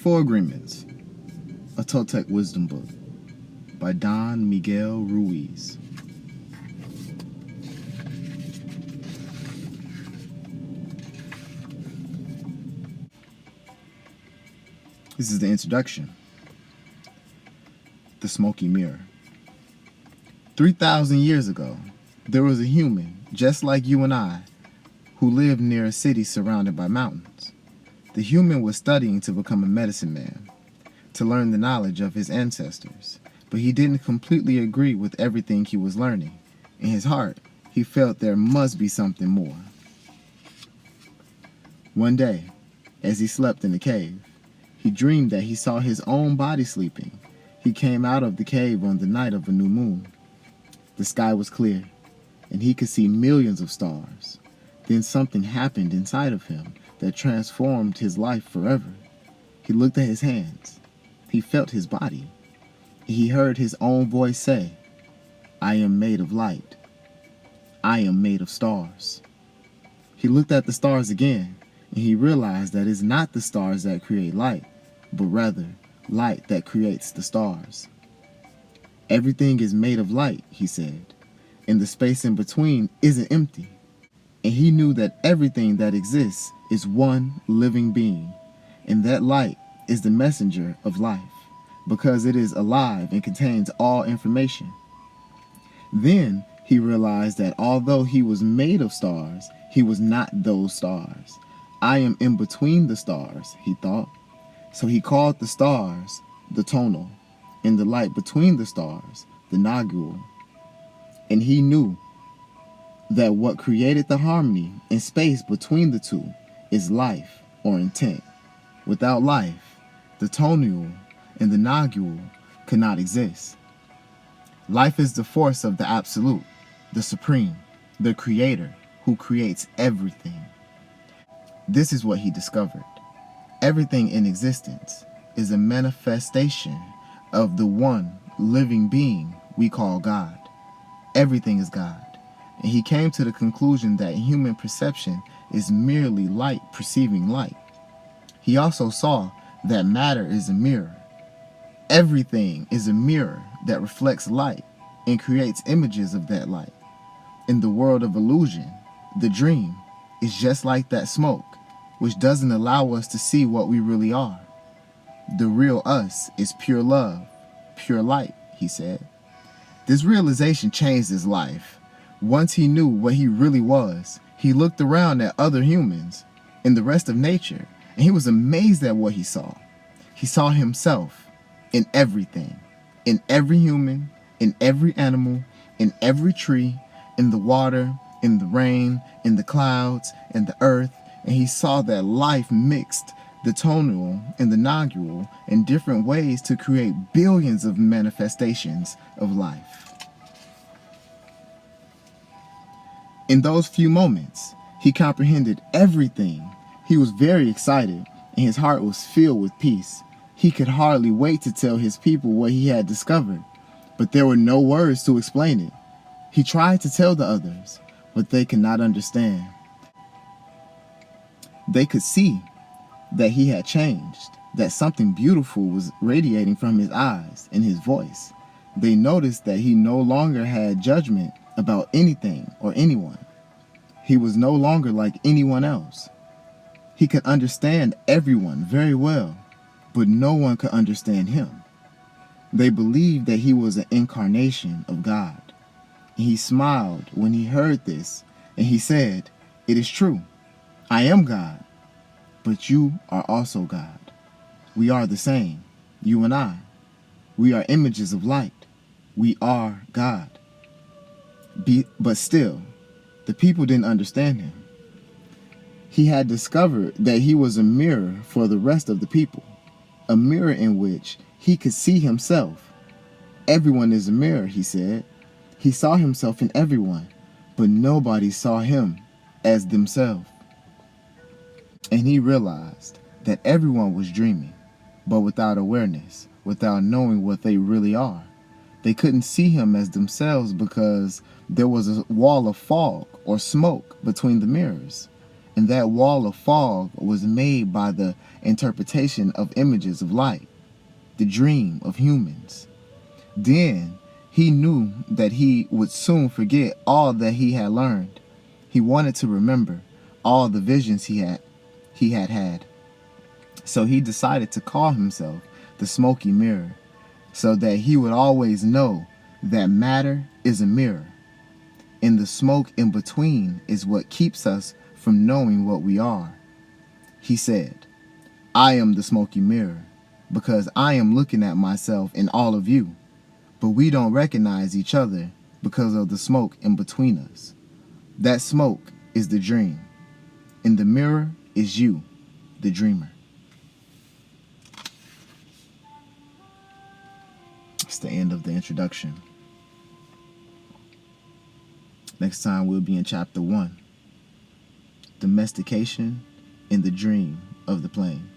Four Agreements, a Toltec Wisdom Book by Don Miguel Ruiz. This is the introduction. The Smoky Mirror. 3,000 years ago, there was a human just like you and I who lived near a city surrounded by mountains. The human was studying to become a medicine man, to learn the knowledge of his ancestors, but he didn't completely agree with everything he was learning. In his heart, he felt there must be something more. One day, as he slept in the cave, he dreamed that he saw his own body sleeping. He came out of the cave on the night of a new moon. The sky was clear, and he could see millions of stars. Then something happened inside of him that transformed his life forever. He looked at his hands. He felt his body. He heard his own voice say, "I am made of light. I am made of stars." He looked at the stars again, and he realized that it's not the stars that create light, but rather light that creates the stars. Everything is made of light, he said, and the space in between isn't empty. And he knew that everything that exists is one living being, and that light is the messenger of life, because it is alive and contains all information. Then he realized that although he was made of stars, he was not those stars. I am in between the stars, he thought. So he called the stars the tonal, and the light between the stars the nagual. And he knew that what created the harmony and space between the two is life or intent. Without life, the tonal and the nagual could not exist. Life is the force of the absolute, the supreme, the creator who creates everything. This is what he discovered. Everything in existence is a manifestation of the one living being we call God. Everything is God. And he came to the conclusion that human perception is merely light perceiving light. He also saw that matter is a mirror. Everything is a mirror that reflects light and creates images of that light. In the world of illusion, the dream is just like that smoke, which doesn't allow us to see what we really are. The real us is pure love, pure light, he said. This realization changed his life. Once he knew what he really was, he looked around at other humans and the rest of nature, and he was amazed at what he saw. He saw himself in everything, in every human, in every animal, in every tree, in the water, in the rain, in the clouds, in the earth, and he saw that life mixed the tonal and the nagual in different ways to create billions of manifestations of life. In those few moments, he comprehended everything. He was very excited, and his heart was filled with peace. He could hardly wait to tell his people what he had discovered, but there were no words to explain it. He tried to tell the others, but they could not understand. They could see that he had changed, that something beautiful was radiating from his eyes and his voice. They noticed that he no longer had judgment about anything or anyone. He was no longer like anyone else. He could understand everyone very well, but no one could understand him. They believed that he was an incarnation of God. And he smiled when he heard this, and he said, "It is true. I am God, but you are also God. We are the same, you and I. We are images of light. We are God." But still, the people didn't understand him. He had discovered that he was a mirror for the rest of the people, a mirror in which he could see himself. Everyone is a mirror, he said. He saw himself in everyone, but nobody saw him as themselves. And he realized that everyone was dreaming, but without awareness, without knowing what they really are. They couldn't see him as themselves because there was a wall of fog or smoke between the mirrors. And that wall of fog was made by the interpretation of images of light, the dream of humans. Then he knew that he would soon forget all that he had learned. He wanted to remember all the visions he had. So he decided to call himself the Smokey Mirror, so that he would always know that matter is a mirror, and the smoke in between is what keeps us from knowing what we are. He said, I am the Smokey Mirror, because I am looking at myself in all of you, but we don't recognize each other because of the smoke in between us. That smoke is the dream, and the mirror is you, the dreamer. It's the end of the introduction. Next time we'll be in chapter 1, domestication and the dream of the plane.